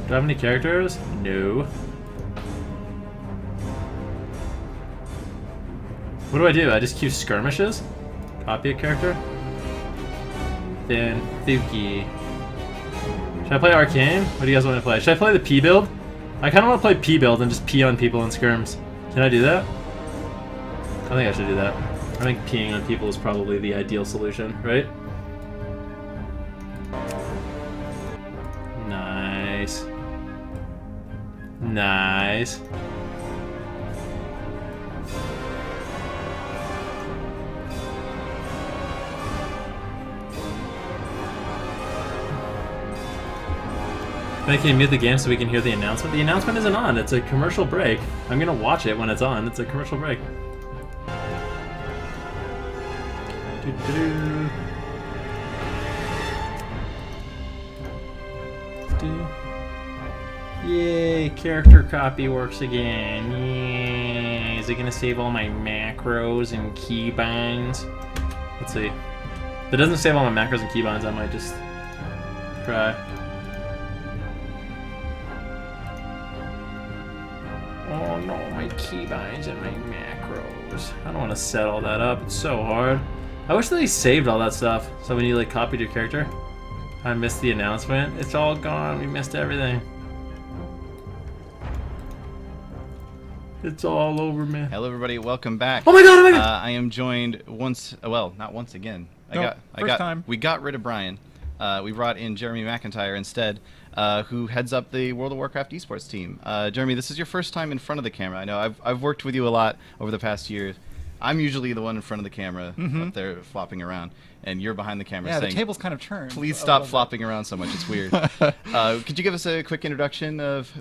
Do I have any characters? No. What do I do? I just queue skirmishes? Copy a character? Venruki. Should I play Arcane? What do you guys want to play? Should I play the P build? I kind of want to play P build and just pee on people in skirms. Can I do that? I think I should do that. I think peeing on people is probably the ideal solution, right? Nice. Nice. Can you mute the game so we can hear the announcement? The announcement isn't on. It's a commercial break. I'm gonna watch it when it's on. It's a commercial break. Yay, character copy works again. Yay. Is it gonna save all my macros and keybinds? Let's see. If it doesn't save all my macros and keybinds, I might just try. Oh no, my keybinds and my macros. I don't want to set all that up. It's so hard. I wish they saved all that stuff. So when you like copied your character, I missed the announcement. It's all gone. We missed everything. It's all over, man. Hello, everybody. Welcome back. Oh my god! Oh my god! I am joined once. Well, not once again. First time. We got rid of Brian. We brought in Jeremy McIntyre instead, who heads up the World of Warcraft esports team. Jeremy, this is your first time in front of the camera. I know I've worked with you a lot over the past years. I'm usually the one in front of the camera up there flopping around, and you're behind the camera saying, the table's kind of turned. Please stop flopping around so much. It's weird. Could you give us a quick introduction of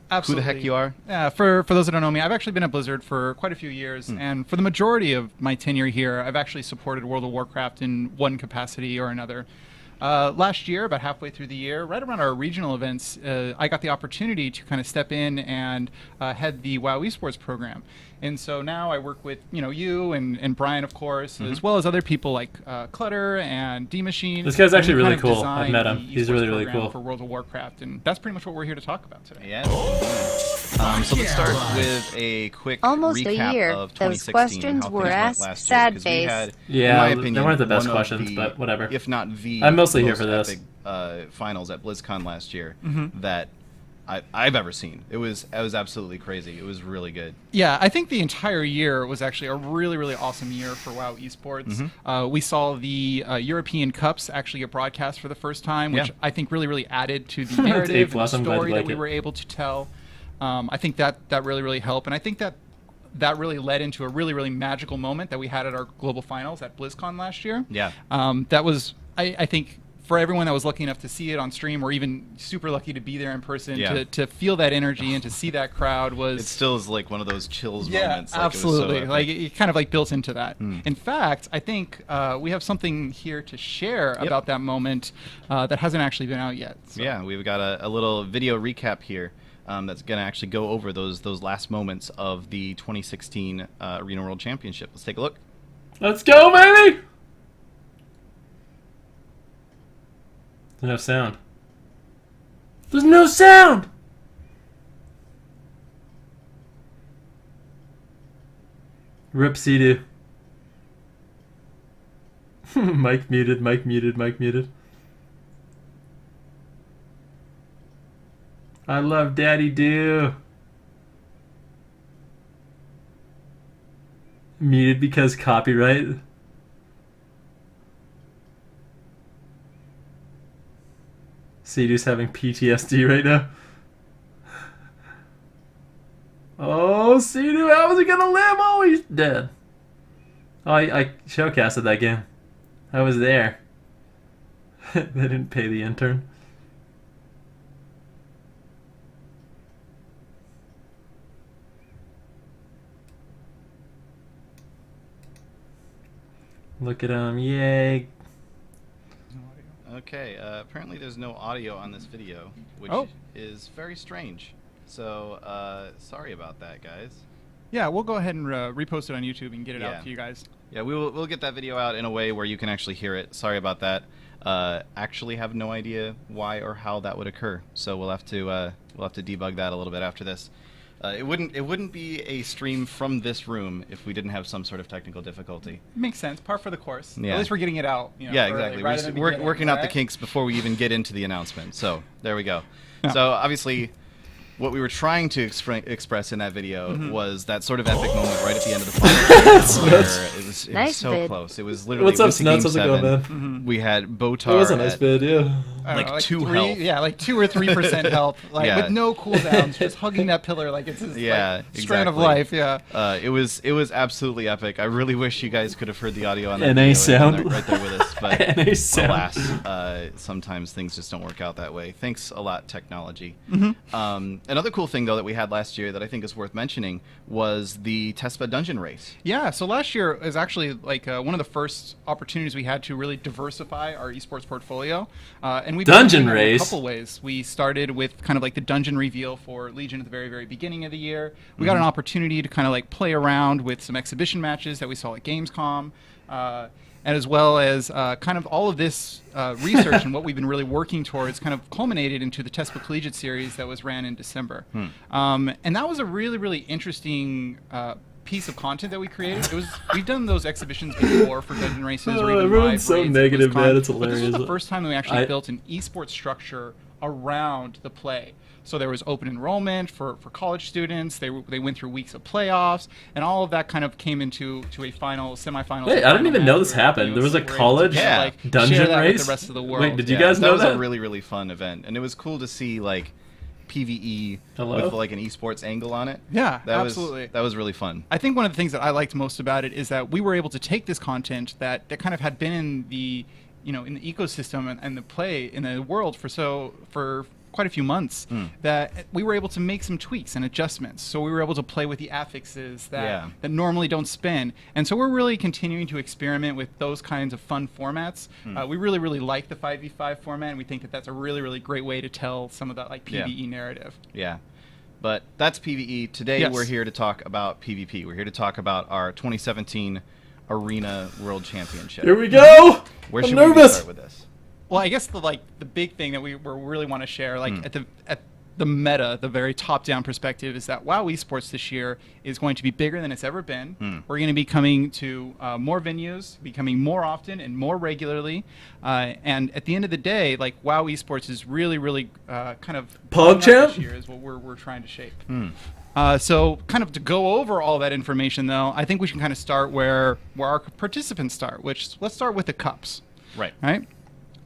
absolutely. who the heck you are? Yeah, for those that don't know me, I've actually been at Blizzard for quite a few years, and for the majority of my tenure here, I've actually supported World of Warcraft in one capacity or another. Last year, about halfway through the year, right around our regional events, I got the opportunity to kind of step in and head the WoW esports program. And so now I work with you and Brian, of course, as well as other people like Clutter and D Machine. This guy's actually really cool. I've met him. He's really, really cool. For World of Warcraft, and that's pretty much what we're here to talk about today. Yeah. So let's start with a quick Almost recap a year. of 2016 Those questions and how were things asked went last sad year, 'cause face. we had, Yeah, in my opinion, they weren't the best one of questions, but whatever. If not the I'm mostly here most for this. epic finals at BlizzCon last year that I've ever seen. It was absolutely crazy. It was really good. Yeah, I think the entire year was actually a really, really awesome year for WoW esports. We saw the European Cups actually get broadcast for the first time, which I think really, really added to the narrative and the story that we were able to tell. I think that really, really helped, and I think that really led into a really, really magical moment that we had at our global finals at BlizzCon last year. Yeah. That was, I think, for everyone that was lucky enough to see it on stream, or even super lucky to be there in person, to feel that energy and to see that crowd was... It still is like one of those chills moments. Like, absolutely. It was so like it kind of like built into that. In fact, I think we have something here to share about that moment that hasn't actually been out yet. So. Yeah, we've got a little video recap here. That's going to actually go over those last moments of the 2016 Arena World Championship. Let's take a look. Let's go, baby! There's no sound. There's no sound! Rip Sea-Doo. Mic muted, mic muted, mic muted. I love Daddy Doo. Muted because copyright. Sea-Doo's having PTSD right now. Oh, Sea-Doo, how is he gonna live? Oh, he's dead. Oh, I showcasted that game. I was there. They didn't pay the intern. Look at him, yay. Okay, apparently there's no audio on this video, which is very strange. So, sorry about that, guys. Yeah, we'll go ahead and repost it on YouTube and get it out to you guys. Yeah, we'll get that video out in a way where you can actually hear it. Sorry about that. Actually have no idea why or how that would occur. So we'll have to debug that a little bit after this. It wouldn't be a stream from this room if we didn't have some sort of technical difficulty. Makes sense. Par for the course. Yeah. At least we're getting it out. Yeah, early, exactly. right We're in just the beginning, working out the right? kinks before we even get into the announcement. So there we go. Yeah. So obviously, what we were trying to express in that video was that sort of epic moment right at the end of the final where it was Nice so vid. close. It was literally What's up, went to game Snuts? How's it going, 7. man? We had Botar It was a nice at vid, yeah. I don't like know, 2 3, health. Yeah, like 2 or 3% health, like Yeah. with no cooldowns, just hugging that pillar like it's his Yeah, strain of exactly. life. Yeah. It was absolutely epic. I really wish you guys could have heard the audio on that NA video sound. right there with us, but NA sound. alas, sometimes things just don't work out that way. Thanks a lot, technology. Another cool thing though that we had last year that I think is worth mentioning was the Tespa Dungeon Race. Yeah, so last year is actually like one of the first opportunities we had to really diversify our esports portfolio, and we Dungeon in a Race? couple ways. We started with kind of like the dungeon reveal for Legion at the very beginning of the year. We got an opportunity to kind of like play around with some exhibition matches that we saw at Gamescom. And as well as kind of all of this research and what we've been really working towards kind of culminated into the Tespa Collegiate Series that was ran in December. And that was a really interesting piece of content that we created. We've done those exhibitions before for dungeon races or even everyone's live so raids at negative, BlizzCon, man. It's but this was hilarious. the first time that we actually I- built an esports structure around the play. So there was open enrollment for college students. They went through weeks of playoffs, and all of that kind of came into a semifinal. Wait, I didn't even know this happened. There was a college dungeon share that race? with the rest of the world. Wait, did you Yeah, guys know was that? a really fun event, and it was cool to see like PVE Hello? with like an esports angle on it. Yeah, that absolutely. That was really fun. I think one of the things that I liked most about it is that we were able to take this content that kind of had been in the in the ecosystem and the play in the world for quite a few months, that we were able to make some tweaks and adjustments. So we were able to play with the affixes that normally don't spin. And so we're really continuing to experiment with those kinds of fun formats. We really like the 5v5 format, and we think that that's a really great way to tell some of that like PvE narrative. Yeah. But that's PvE. Today Yes. we're here to talk about PvP. We're here to talk about our 2017 Arena World Championship. Here we go! Where I'm should we nervous! start with this? Well, I guess the big thing that we really want to share, like at the meta, the very top-down perspective, is that WoW Esports this year is going to be bigger than it's ever been. We're going to be coming to more venues, becoming more often and more regularly. And at the end of the day, like WoW Esports is really kind of PogChamp? this year is what we're trying to shape. So kind of to go over all that information, though, I think we should kind of start where our participants start, which let's start with the cups. Right. Right?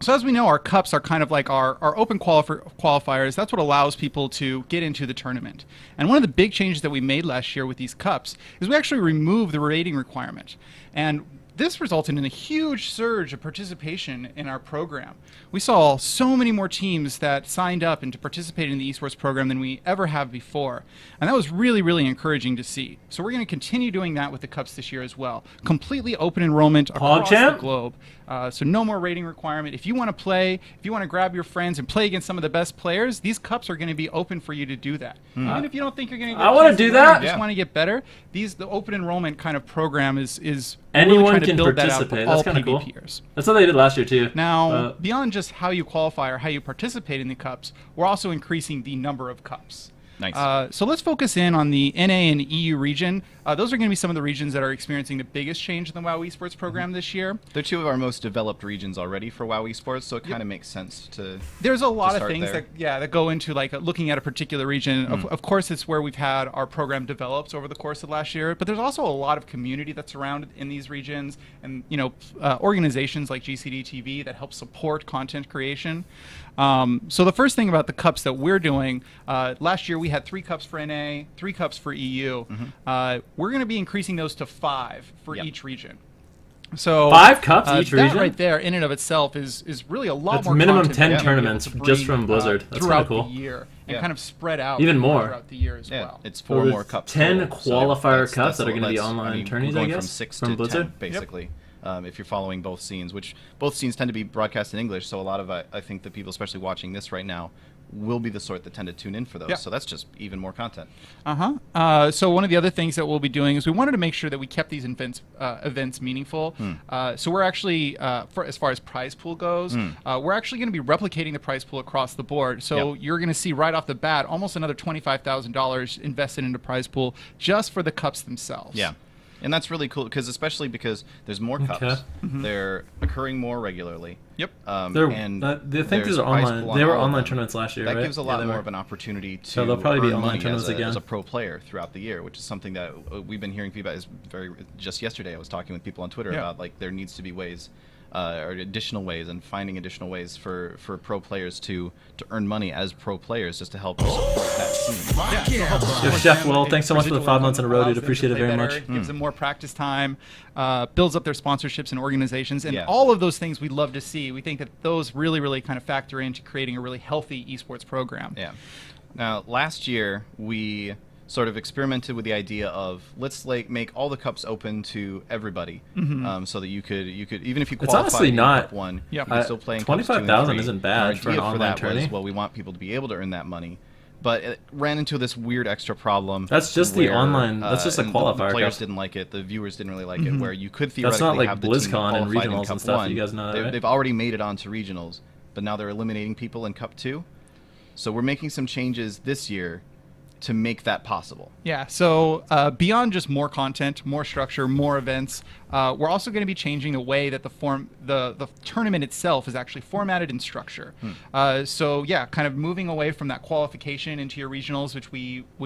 So as we know, our cups are kind of like our open qualifiers. That's what allows people to get into the tournament. And one of the big changes that we made last year with these cups is we actually removed the rating requirement. And this resulted in a huge surge of participation in our program. We saw so many more teams that signed up and to participate in the esports program than we ever have before. And that was really encouraging to see. So we're going to continue doing that with the cups this year as well. Completely open enrollment across the PogChamp? globe. So no more rating requirement. If you want to play, if you want to grab your friends and play against some of the best players, these cups are going to be open for you to do that. Even if you don't think you're going to get I a wanna chance do win, that. you just Yeah. want to get better, the open enrollment kind of program is Anyone really trying to can build that out for participate. all That's kinda cool. PvPers. That's what they did last year, too. Now, beyond just how you qualify or how you participate in the cups, we're also increasing the number of cups. Nice. So let's focus in on the NA and EU region. Those are going to be some of the regions that are experiencing the biggest change in the WoW Esports program this year. They're two of our most developed regions already for WoW Esports, so it kind of makes sense to. There's a lot of start things there. that go into like looking at a particular region. Of course, it's where we've had our program developed over the course of last year. But there's also a lot of community that's around in these regions, and organizations like GCD TV that help support content creation. So the first thing about the cups that we're doing, last year we had 3 cups for NA, 3 cups for EU. We're going to be increasing those to 5 for Yep. each region. So 5 cups each that region? right there, in and of itself, is really a lot That's more. minimum content 10 that we're able tournaments to just bring, from Blizzard. That's kinda throughout cool. the year, and Yeah. kind of spread out Even more. throughout the year as Yeah, well. it's So 4 there's more cups. 10 total. So qualifier that's- cups that are that's- gonna be that's- online we're tourneys, I going guess, from 6 from to Blizzard? 10, basically. If you're following both scenes, which both scenes tend to be broadcast in English, so a lot of I think the people, especially watching this right now, will be the sort that tend to tune in for those. Yeah. So that's just even more content. So one of the other things that we'll be doing is we wanted to make sure that we kept these events meaningful. So we're actually, as far as prize pool goes, we're actually going to be replicating the prize pool across the board. So you're going to see right off the bat almost another $25,000 invested into prize pool just for the cups themselves. Yeah. And that's really cool, especially because there's more cups. They're occurring more regularly. Yep. I think these are online. They were online tournaments last year, That right? gives a lot more of an opportunity to So they'll probably be earn online money tournaments again. as a pro player throughout the year, which is something that we've been hearing feedback. Just yesterday I was talking with people on Twitter about like there needs to be ways or additional ways and finding additional ways for pro players to earn money as pro players just to help support that scene. Yo, Chef Will, thanks so much for the 5 months in a row, dude. Appreciate it very much. Gives them more practice time, builds up their sponsorships and organizations, and all of those things we'd love to see. We think that those really, really kind of factor into creating a really healthy esports program. Yeah. Now, last year we sort of experimented with the idea of let's make all the cups open to everybody, so that you could even if you qualify it's honestly not cup one, you can still play in cups 2 and 25,000 3. isn't bad for an online tourney. Well, we want people to be able to earn that money, but it ran into this weird extra problem. That's just the online. That's just a qualifier. The players cup. didn't like it. The viewers didn't really like it. Where you could theoretically that's not like have the team BlizzCon and qualified in regionals Cup and stuff. 1. You guys know that, right? They've already made it onto regionals, but now they're eliminating people in Cup 2. So we're making some changes this year to make that possible. Yeah, so beyond just more content, more structure, more events, we're also going to be changing the way that the tournament itself is actually formatted in structure. So yeah, kind of moving away from that qualification into your regionals, which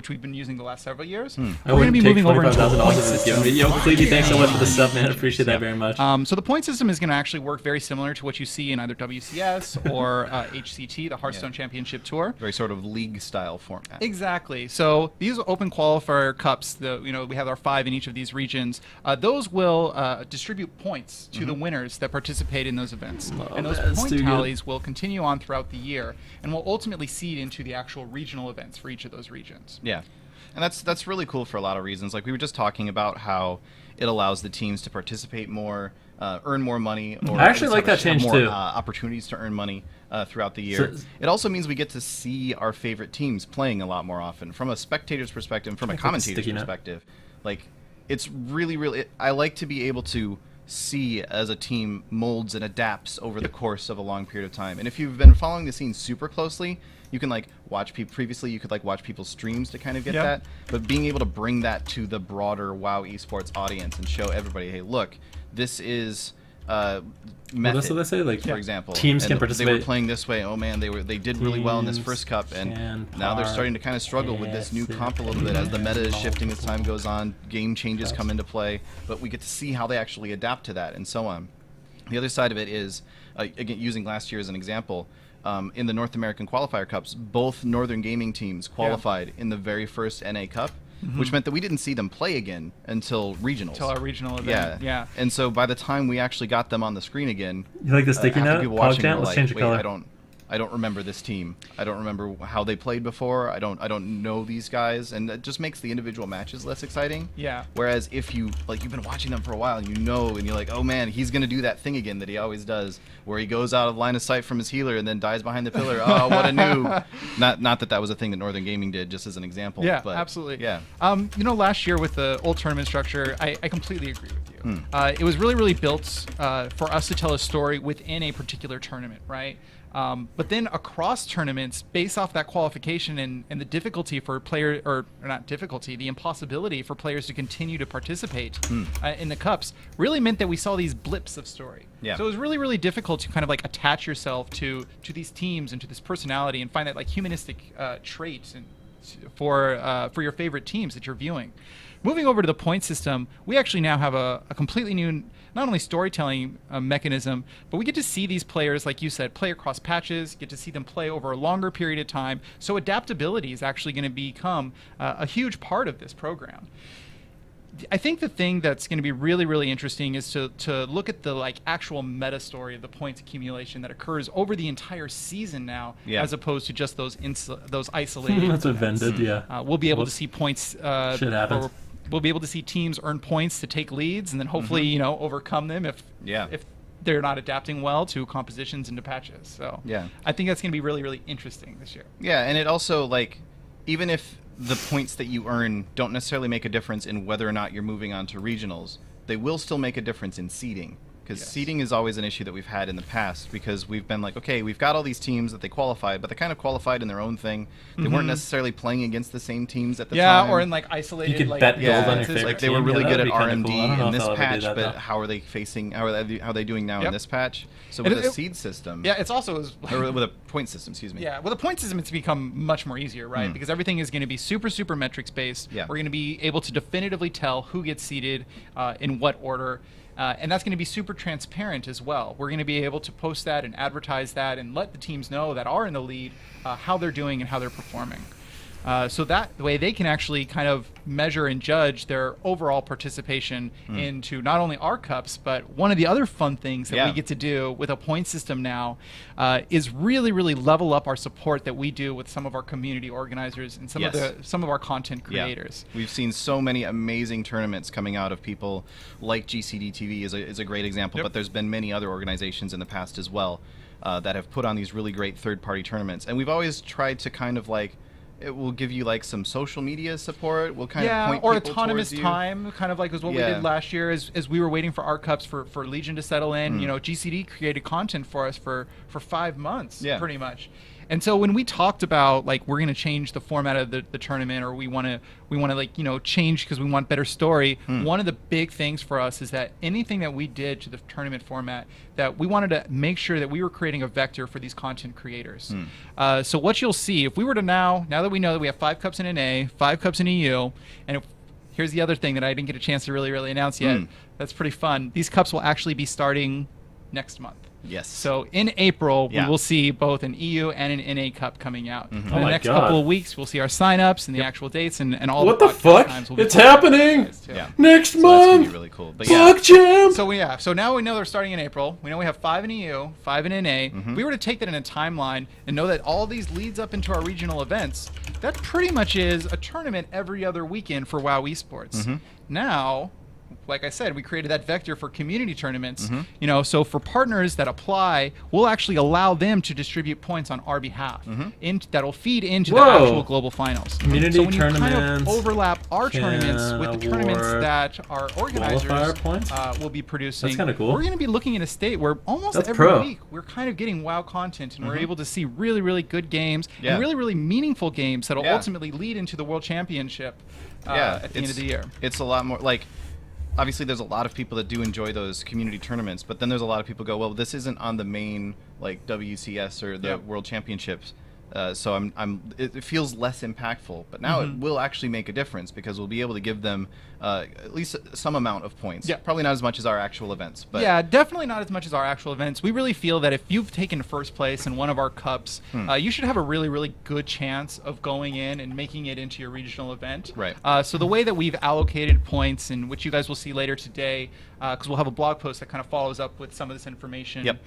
we've been using the last several years. We're going to be moving over into the point system. Yo, Cleavy, thanks so much for the stuff, man. Appreciate that very much. So the point system is going to actually work very similar to what you see in either WCS or HCT, the Hearthstone Championship Tour. Very sort of league-style format. Exactly. So these open qualifier cups, we have our 5 in each of these regions. Those will distribute points to the winners that participate in those events, and those point tallies will continue on throughout the year, and will ultimately seed into the actual regional events for each of those regions. Yeah, and that's really cool for a lot of reasons. Like we were just talking about how it allows the teams to participate more, earn more money, or I actually like that change more, too. Opportunities to earn money throughout the year. So, it also means we get to see our favorite teams playing a lot more often from a spectator's perspective, from a commentator's perspective. Like, it's really, I like to be able to see as a team molds and adapts over the course of a long period of time. And if you've been following the scene super closely, you can like watch people. Previously, you could like watch people's streams to kind of get that. But being able to bring that to the broader WoW esports audience and show everybody, hey, look, this is method. That's what they say. Like, for example, teams can participate. They were playing this way. Oh man, they did really well in this first cup, and now they're starting to kind of struggle with this new comp a little bit as the meta is shifting as time goes on. Game changes come into play, but we get to see how they actually adapt to that and so on. The other side of it is, again, using last year as an example. In the North American qualifier cups, both Northern Gaming teams qualified in the very first NA Cup, which meant that we didn't see them play again until regionals. Until our regional event. Yeah. And so by the time we actually got them on the screen again, you like the sticky note? People watching were Let's like, change the color. I don't remember this team. I don't remember how they played before. I don't know these guys, and it just makes the individual matches less exciting. Yeah. Whereas if you've been watching them for a while, and you're like, oh man, he's gonna do that thing again that he always does, where he goes out of line of sight from his healer and then dies behind the pillar. Oh, what a noob! Not that was a thing that Northern Gaming did, just as an example. Yeah, but, absolutely. Yeah. Last year with the old tournament structure, I completely agree with you. It was really built for us to tell a story within a particular tournament, right? But then across tournaments, based off that qualification and the difficulty for the impossibility for players to continue to participate in the cups, really meant that we saw these blips of story. Yeah. So it was really difficult to kind of like attach yourself to these teams and to this personality and find that like humanistic traits and for your favorite teams that you're viewing. Moving over to the point system, we actually now have a completely new, not only storytelling mechanism, but we get to see these players, like you said, play across patches, get to see them play over a longer period of time. So adaptability is actually going to become a huge part of this program. I think the thing that's going to be really interesting is to look at the like actual meta story of the points accumulation that occurs over the entire season now, as opposed to just those isolated. That's what Ven did, yeah. We'll be able to see points. Shit happens. We'll be able to see teams earn points to take leads and then hopefully overcome them if they're not adapting well to compositions and to patches. So Yeah. I think that's going to be really, really interesting this year. Yeah, and it also, like, even if the points that you earn don't necessarily make a difference in whether or not you're moving on to regionals, they will still make a difference in seeding. Because Yes. seeding is always an issue that we've had in the past, because we've been like, okay, we've got all these teams that they qualified, but they kind of qualified in their own thing. They weren't necessarily playing against the same teams at the time. Yeah, or in like isolated. You could like, bet gold on your instances. favorite like they were team. really Yeah, good that'd at be kinda RMD cool. I don't know in if this they'll ever do patch, that, but though. how are they facing? How are they doing now Yep. in this patch? So And with a it- seed system, Yeah, it's also or with a point system, excuse me. Yeah, with a point system, it's become much more easier, right? Because everything is going to be super metrics based. Yeah. We're going to be able to definitively tell who gets seeded in what order. And that's going to be super transparent as well. We're going to be able to post that and advertise that and let the teams know that are in the lead how they're doing and how they're performing. So that way they can actually kind of measure and judge their overall participation into not only our cups, but one of the other fun things that we get to do with a point system now is really level up our support that we do with some of our community organizers and some of our content creators. Yeah. We've seen so many amazing tournaments coming out of people like GCD TV is a great example, but there's been many other organizations in the past as well that have put on these really great third-party tournaments. And we've always tried to kind of like, it will give you like some social media support. We'll kind of point or people autonomous towards you. time, kind of like was what we did last year as we were waiting for our cups for Legion to settle in. You know, GCD created content for us for 5 months, pretty much. And so when we talked about like we're going to change the format of the tournament, or we want to like change because we want better story, one of the big things for us is that anything that we did to the tournament format, that we wanted to make sure that we were creating a vector for these content creators. So what you'll see, if we were to now that we know that we have 5 cups in NA, 5 cups in EU, and here's the other thing that I didn't get a chance to really announce yet. That's pretty fun. These cups will actually be starting next month. Yes. So in April, we will see both an EU and an NA Cup coming out. In Oh the my next God. couple of weeks, we'll see our sign-ups and the actual dates and all What the the podcast fuck? times will be It's posted to you happening! guys, too. Yeah. Next So that's gonna month! be really cool. But Fuck Jam! So now we know they're starting in April. We know we have 5 in EU, 5 in NA. If we were to take that in a timeline and know that all these leads up into our regional events, that pretty much is a tournament every other weekend for WoW Esports. Now, like I said, we created that vector for community tournaments. So for partners that apply, we'll actually allow them to distribute points on our behalf. That'll feed into the Whoa. actual global finals. Community so when you kind tournaments of overlap our can tournaments with the tournaments award that our organizers qualifier points? will be producing, That's kinda cool. we're going to be looking at a state where almost That's every pro. week we're kind of getting WoW content, and we're able to see really good games and really meaningful games that'll ultimately lead into the World Championship at the end of the year. It's a lot more like, obviously there's a lot of people that do enjoy those community tournaments, but then there's a lot of people go, well, this isn't on the main like WCS or the World Championships. So it feels less impactful, but now it will actually make a difference because we'll be able to give them at least some amount of points. Probably not as much as our actual events, but yeah, definitely not as much as our actual events. We really feel that if you've taken first place in one of our cups, you should have a really good chance of going in and making it into your regional event. Right. So the way that we've allocated points, and which you guys will see later today, because we'll have a blog post that kind of follows up with some of this information.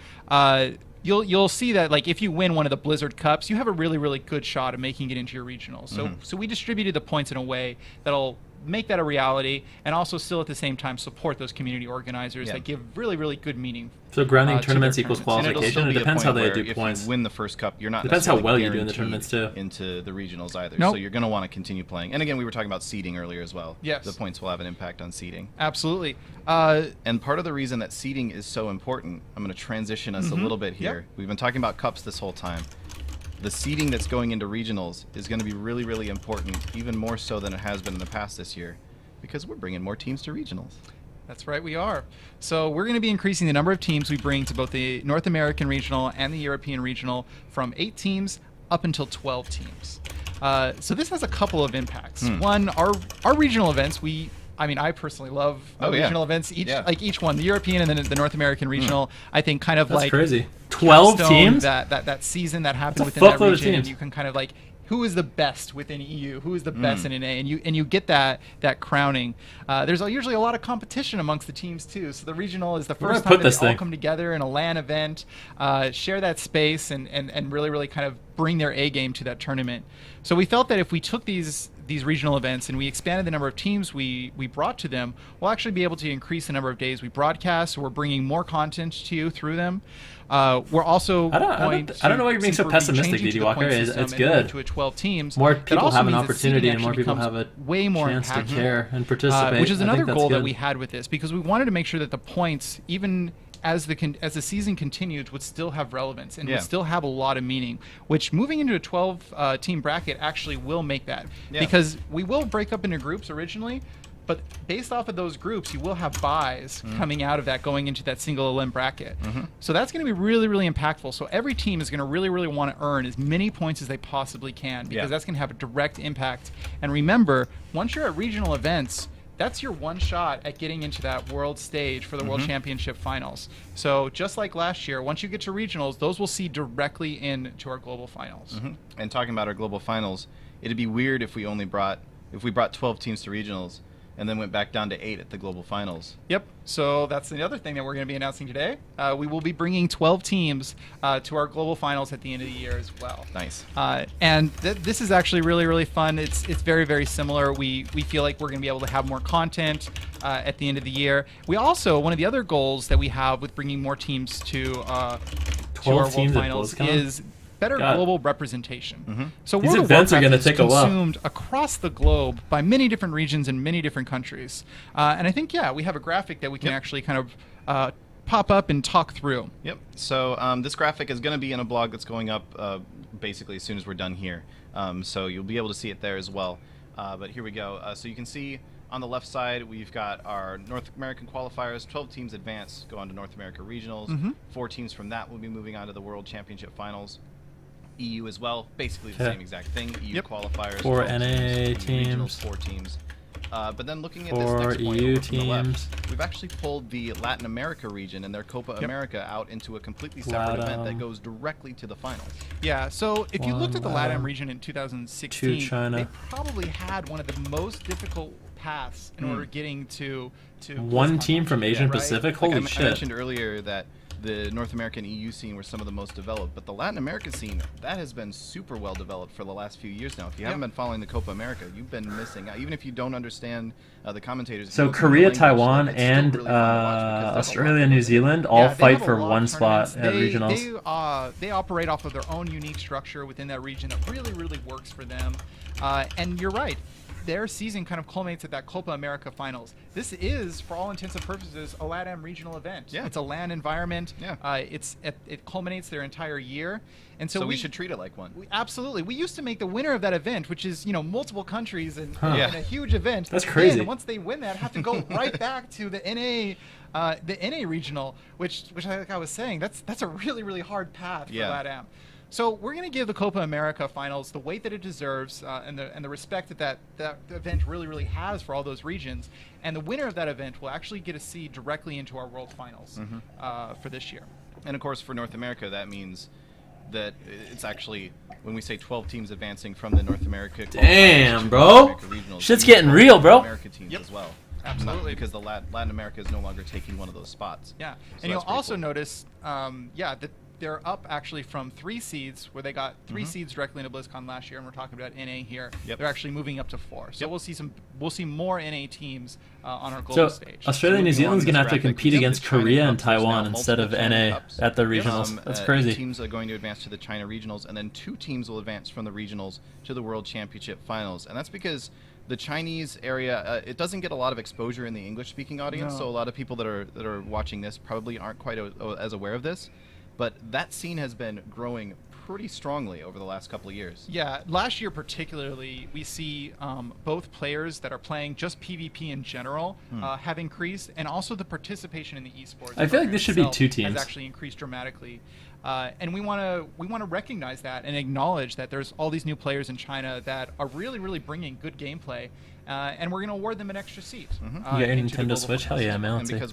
You'll see that like if you win one of the Blizzard Cups, you have a really good shot of making it into your regional. So we distributed the points in a way that'll make that a reality, and also still at the same time support those community organizers that give really good meaning. So grounding to tournaments their equals tournaments. And it'll still qualification. It be a depends how point they where do if points. you win the first cup, you're not Depends how necessarily well you do in the guaranteed tournaments, too. into the regionals either. Nope. So you're going to want to continue playing. And again, we were talking about seeding earlier as well. Yes. The points will have an impact on seeding. Absolutely. And part of the reason that seeding is so important, I'm going to transition us a little bit here. We've been talking about cups this whole time. The seeding that's going into regionals is going to be really important, even more so than it has been in the past this year, because we're bringing more teams to regionals. That's right, we are. So we're going to be increasing the number of teams we bring to both the North American Regional and the European Regional from 8 teams up until 12 teams. So this has a couple of impacts. One, our regional events, I personally love regional events. Each one, the European and then the North American Regional, I think kind of That's like crazy. 12 capstone teams? That season that happened That's a within that fuckload of region, and teams. you can kind of like, who is the best within EU? Who is the best in NA? And you get that crowning. There's usually a lot of competition amongst the teams too. So the regional is the first time that they all come together in a LAN event, share that space, and really kind of bring their A game to that tournament. So we felt that if we took these these regional events and we expanded the number of teams we brought to them, we'll actually be able to increase the number of days we broadcast. So we're bringing more content to you through them. We're also I don't know why you're being so pessimistic, DD Walker. It's good. To a 12 teams. More people have an means that opportunity, seeding and more actually people have a way more chance to impactful. care and participate. Which is I another think that's goal that good. we had with this, because we wanted to make sure that the points, even as the season continued, would still have relevance and would still have a lot of meaning, which moving into a 12 team bracket actually will make that. Because we will break up into groups originally, but based off of those groups, you will have buys coming out of that going into that single elim bracket. So that's going to be really, really impactful. So every team is going to really, really want to earn as many points as they possibly can, because that's going to have a direct impact. And remember, once you're at regional events, that's your one shot at getting into that world stage for the World Championship Finals. So just like last year, once you get to regionals, those will see directly into our global finals. And talking about our global finals, it'd be weird if we brought 12 teams to regionals and then went back down to 8 at the global finals. Yep. So that's the other thing that we're going to be announcing today. We will be bringing 12 teams to our global finals at the end of the year as well. Nice. And this is actually really, really fun. It's very, very similar. We feel like we're going to be able to have more content at the end of the year. We also, one of the other goals that we have with bringing more teams to our world finals is better global representation. So these World events of are going to Warcraft take is a while. consumed across the globe by many different regions and many different countries. And I think, we have a graphic that we can actually kind of pop up and talk through. Yep. So this graphic is going to be in a blog that's going up basically as soon as we're done here. So you'll be able to see it there as well. But here we go. So you can see on the left side, we've got our North American qualifiers. 12 teams advance, go on to North America regionals. 4 teams from that will be moving on to the World Championship Finals. EU as well, basically the same exact thing. EU qualifiers. 4 NA regionals, teams. 4 teams. But then looking at 4 this next point EU over from the left, teams. we've actually pulled the Latin America region and their Copa America out into a completely separate event that goes directly to the finals. Yeah, so if you looked at the LATAM. LATAM region in 2016, China. they probably had one of the most difficult paths in order getting to one team from Asian Pacific? Holy I shit. mentioned earlier that the North American EU scene were some of the most developed, but the Latin America scene, that has been super well developed for the last few years now. If you haven't been following the Copa America, you've been missing out. Even if you don't understand the commentators. So Korea, Taiwan, and Australia and New Zealand all fight for one spot at regionals. They operate off of their own unique structure within that region that really, really works for them. And you're right. Their season kind of culminates at that Copa America finals. This is, for all intents and purposes, a LATAM regional event. Yeah. It's a LAN environment. Yeah. It culminates their entire year. And so we should treat it like one. Absolutely. We used to make the winner of that event, which is, multiple countries and a huge event. That's crazy. And once they win that, have to go right back to the NA regional, which like I was saying, that's a really, really hard path for LATAM. So we're going to give the Copa America finals the weight that it deserves and the respect that event really, really has for all those regions. And the winner of that event will actually get a seed directly into our World Finals for this year. And of course, for North America, that means that it's actually, when we say 12 teams advancing from the North America Damn, bro. Shit's getting real, bro. America teams as well. Absolutely. Because the Latin America is no longer taking one of those spots. Yeah. So And you'll also cool. notice, that they're up actually from 3 seeds, where they got 3 seeds directly into BlizzCon last year, and we're talking about NA here. They're actually moving up to 4. So we'll see more NA teams on our global stage. Australia and New Zealand's going to have to graphic, compete against the China Korea and Cups, there's Taiwan now instead of multiple China NA Cups. at the regionals. That's crazy. 8 teams are going to advance to the China regionals, and then 2 teams will advance from the regionals to the World Championship Finals. And that's because the Chinese area, it doesn't get a lot of exposure in the English-speaking audience, so a lot of people that are watching this probably aren't quite as aware of this. But that scene has been growing pretty strongly over the last couple of years. Yeah, last year particularly, we see both players that are playing just PvP in general have increased, and also the participation in the esports. I feel like this should be 2 teams. Has actually increased dramatically, and we want to recognize that and acknowledge that there's all these new players in China that are really, really bringing good gameplay, and we're going to award them an extra seat. You got your Nintendo Switch? Hell yeah, man. And because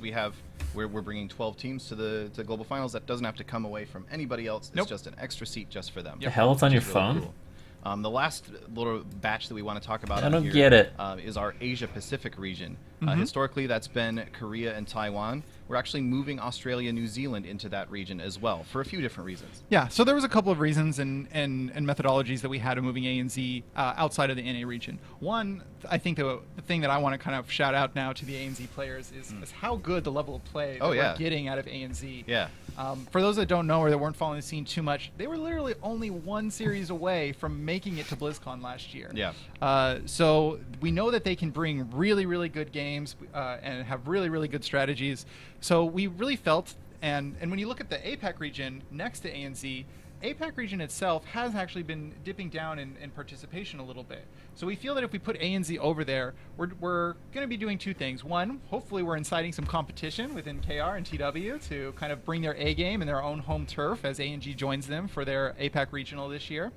we're bringing 12 teams to the global finals, that doesn't have to come away from anybody else. It's just an extra seat just for them. The hell, it's on your Really phone? cool. The last little batch that we want to talk about I don't here, get it. Is our Asia Pacific region. Historically, that's been Korea and Taiwan. we're actually moving Australia, New Zealand into that region as well for a few different reasons. Yeah, so there was a couple of reasons and methodologies that we had of moving ANZ outside of the NA region. One, I think the thing that I want to kind of shout out now to the ANZ players is how good the level of play that we're getting out of ANZ. Yeah. For those that don't know or that weren't following the scene too much, they were literally only one series away from making it to BlizzCon last year. Yeah. So we know that they can bring really, really good games and have really, really good strategies. So we really felt, and when you look at the APAC region next to ANZ, APAC region itself has actually been dipping down in participation a little bit. So we feel that if we put ANZ over there, we're going to be doing two things. One, hopefully we're inciting some competition within KR and TW to kind of bring their A game and their own home turf as ANG joins them for their APAC regional this year.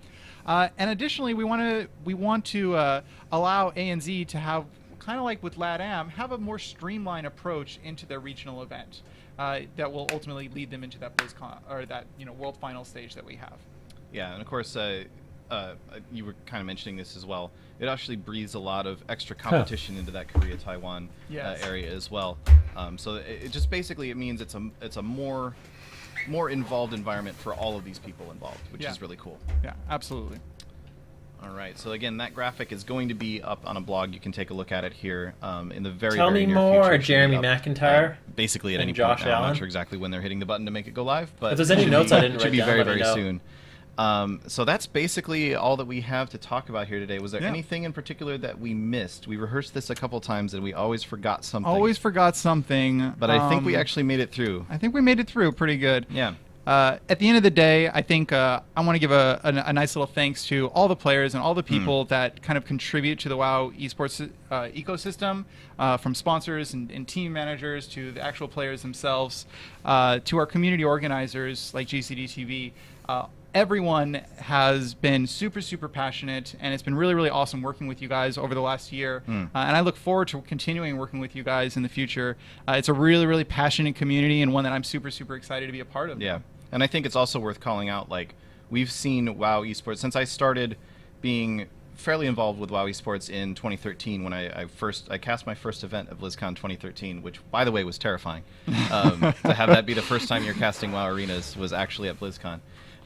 And additionally, we want to allow ANZ to have, kind of like with LATAM, have a more streamlined approach into their regional event. That will ultimately lead them into that BlizzCon or that World Final stage that we have. Yeah, and of course, you were kind of mentioning this as well. It actually breathes a lot of extra competition into that Korea-Taiwan area as well. So it just basically means it's a more involved environment for all of these people involved, which is really cool. Yeah, absolutely. All right. So again, that graphic is going to be up on a blog. You can take a look at it here in the very, Tell very me near more, future. Jeremy McIntyre. Basically at any Josh point now. I'm Allen. not sure exactly when they're hitting the button to make it go live, but If there's any notes I didn't it should write be down, very, let me very know. soon. So that's basically all that we have to talk about here today. Was there anything in particular that we missed? We rehearsed this a couple times and we always forgot something. Always forgot something. But I think we actually made it through. I think we made it through pretty good. Yeah. At the end of the day, I think I want to give a nice little thanks to all the players and all the people that kind of contribute to the WoW esports ecosystem, from sponsors and team managers to the actual players themselves, to our community organizers like GCD TV. Everyone has been super, super passionate, and it's been really, really awesome working with you guys over the last year. And I look forward to continuing working with you guys in the future. It's a really, really passionate community and one that I'm super, super excited to be a part of. Yeah. And I think it's also worth calling out, like, we've seen WoW esports since I started being fairly involved with WoW esports in 2013 when I cast my first event at BlizzCon 2013, which, by the way, was terrifying. To have that be the first time you're casting WoW arenas was actually at BlizzCon.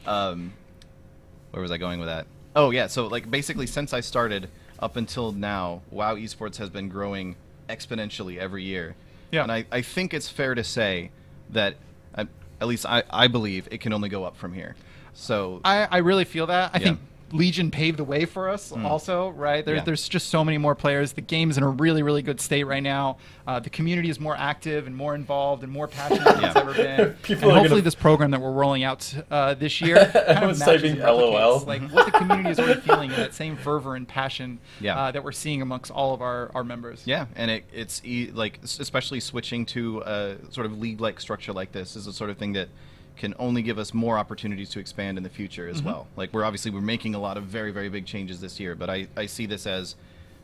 Where was I going with that? Oh, yeah. So, like, basically, since I started up until now, WoW esports has been growing exponentially every year. Yeah. And I think it's fair to say that, at least I believe, it can only go up from here. So I really feel that. I think Legion paved the way for us also, right? There's just so many more players. The game's in a really, really good state right now. The community is more active and more involved and more passionate than it's ever been. And hopefully this program that we're rolling out this year kind of matches and replicates, like what the community is already feeling in that same fervor and passion that we're seeing amongst all of our members. Yeah, and it's like, especially switching to a sort of league-like structure like this is the sort of thing that can only give us more opportunities to expand in the future as well. Like, we're making a lot of very, very big changes this year, but I see this as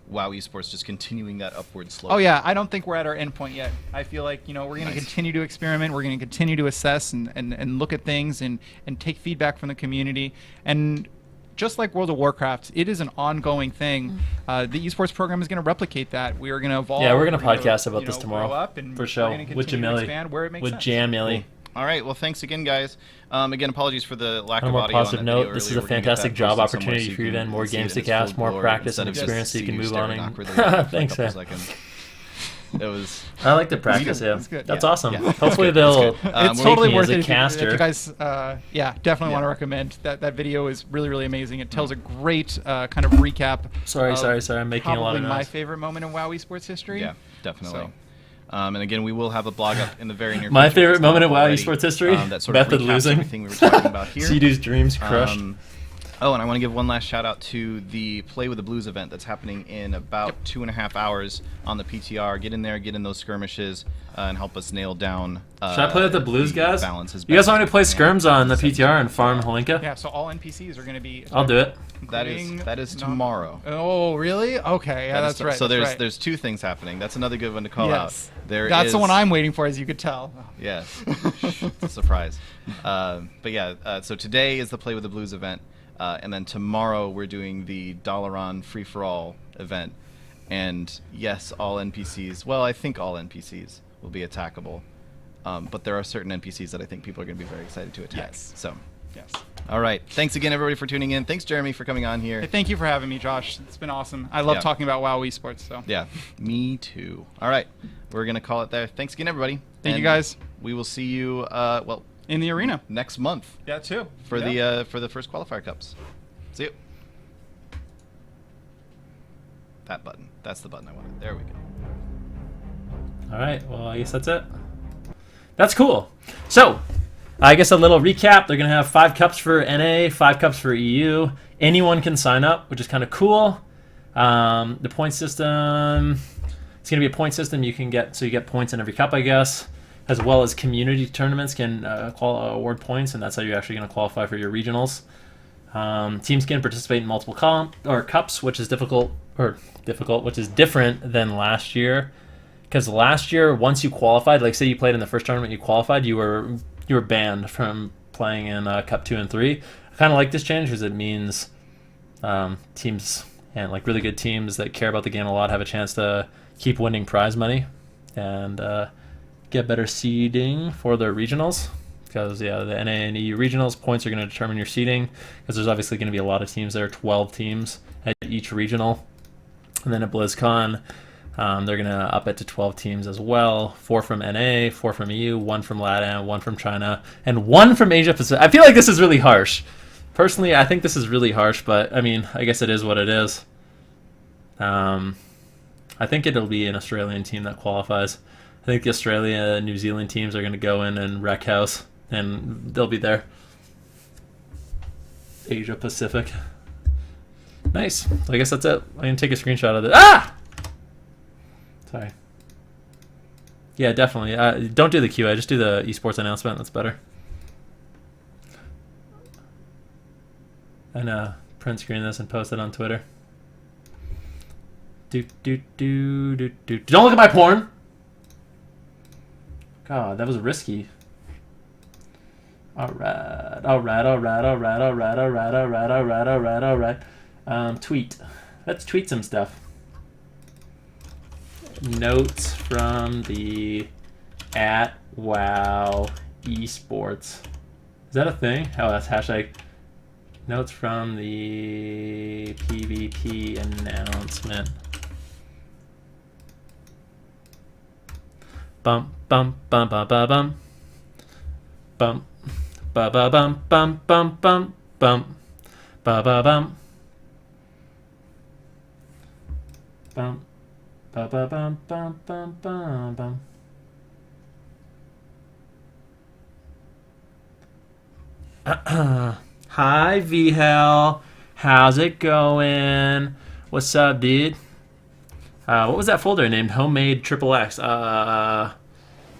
WoW esports just continuing that upward slope. Oh yeah, I don't think we're at our end point yet. I feel like we're going to continue to experiment, we're going to continue to assess and look at things and take feedback from the community. And just like World of Warcraft, it is an ongoing thing. The esports program is going to replicate that. We are going to evolve. Yeah, we're going to podcast about this tomorrow. Up and for sure. With Jamili. Where it makes with sense. Jamili. All right. Well, thanks again, guys. Again, apologies for the lack On of a more audio. positive on that note, video this is earlier. a We're gonna get fantastic that job posted somewhere opportunity so for you can then. More see games it to in its cast, full more glory practice and instead of experience so you just can move staring on. awkwardly at it for Thanks, a man. couple seconds. It was. I like the practice, yeah. That's good. That's Yeah. awesome. Yeah. Hopefully That's they'll good. It's we're totally take me worth as a it if caster. you guys, definitely want to recommend that video is really, really amazing. It tells a great kind of recap. Sorry, of I'm making a lot of probably my noise. favorite moment in WoW esports history. Yeah, definitely. So. And again, we will have a blog up in the very near future. My if favorite it's not moment in WoW already, esports history? that sort of Method recaps losing. everything we were talking about here. Sea-Doo's dreams crushed. Oh, and I want to give one last shout out to the Play with the Blues event that's happening in about 2.5 hours on the PTR. Get in there, get in those skirmishes, and help us nail down. Should I play with the Blues, guys? Balance You guys want me to play skirms on the PTR and farm Holinka? Yeah, so all NPCs are going to be. I'll do it. That is tomorrow. Oh, really? Okay, yeah, that's right. So that's right. there's two things happening. That's another good one to call out. That's the one I'm waiting for, as you could tell. Yes, it's a surprise. But yeah, so today is the Play with the Blues event, and then tomorrow we're doing the Dalaran Free for All event. And yes, all NPCs. Well, I think all NPCs will be attackable. but there are certain NPCs that I think people are going to be very excited to attack. Yes. So, Yes. all right. Thanks again, everybody, for tuning in. Thanks, Jeremy, for coming on here. Hey, thank you for having me, Josh. It's been awesome. I love Yeah. talking about WoW esports. So Yeah, me too. All right, we're going to call it there. Thanks again, everybody. Thank you, And guys. We will see you, in the arena. next month Yeah, too. for the first qualifier cups. See you. That button. That's the button I wanted. There we go. All right. Well, I guess that's it. That's cool. So, I guess a little recap. They're gonna have 5 cups for NA, 5 cups for EU. Anyone can sign up, which is kind of cool. The point system. It's gonna be a point system. You get points in every cup, I guess, as well as community tournaments can award points, and that's how you're actually gonna qualify for your regionals. Teams can participate in multiple cups, which is which is different than last year. Because last year, once you qualified, like say you played in the first tournament, you qualified, you were banned from playing in Cup 2 and 3. I kind of like this change because it means teams and like really good teams that care about the game a lot have a chance to keep winning prize money and get better seeding for their regionals. Because the NA and EU regionals points are going to determine your seeding. Because there's obviously going to be a lot of teams there, 12 teams at each regional, and then at BlizzCon. They're going to up it to 12 teams as well. 4 from NA, 4 from EU, 1 from LATAM, 1 from China, and 1 from Asia Pacific. I feel like this is really harsh. Personally, I think this is really harsh, but I mean, I guess it is what it is. I think it'll be an Australian team that qualifies. I think the Australia and New Zealand teams are going to go in and wreck house, and they'll be there. Asia Pacific. Nice. I guess that's it. I can take a screenshot of it. Ah! Sorry. Yeah, definitely. Don't do the QA. Just do the esports announcement. That's better. And print screen this and post it on Twitter. Don't look at my porn. God, that was risky. All right. Tweet. Let's tweet some stuff. Notes from the @WoW esports. Is that a thing? Oh, that's hashtag. Notes from the PvP announcement. Bum bum bum bum bum bum. Bum ba ba bum bum bum bum bum ba ba bum bum. Ba ba bum bum bum bum bum. Hi VHL, how's it going? What's up, dude? What was that folder named? Homemade Triple X.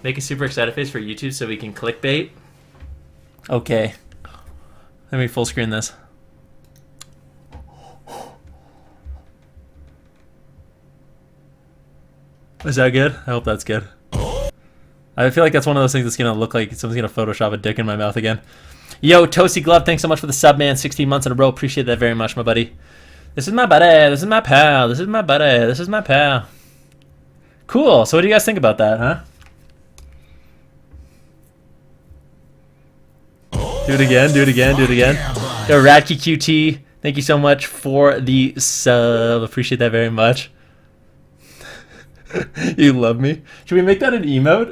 Make a super excited face for YouTube so we can clickbait. Okay, let me full screen this. Is that good? I hope that's good. I feel like that's one of those things that's going to look like someone's going to Photoshop a dick in my mouth again. Yo, Toasty Glove, thanks so much for the sub, man. 16 months in a row. Appreciate that very much, my buddy. This is my buddy. This is my pal. This is my buddy. This is my pal. Cool. So what do you guys think about that, huh? Do it again. Do it again. Do it again. Yo, Radkey QT, thank you so much for the sub. Appreciate that very much. You love me. Should we make that an emote?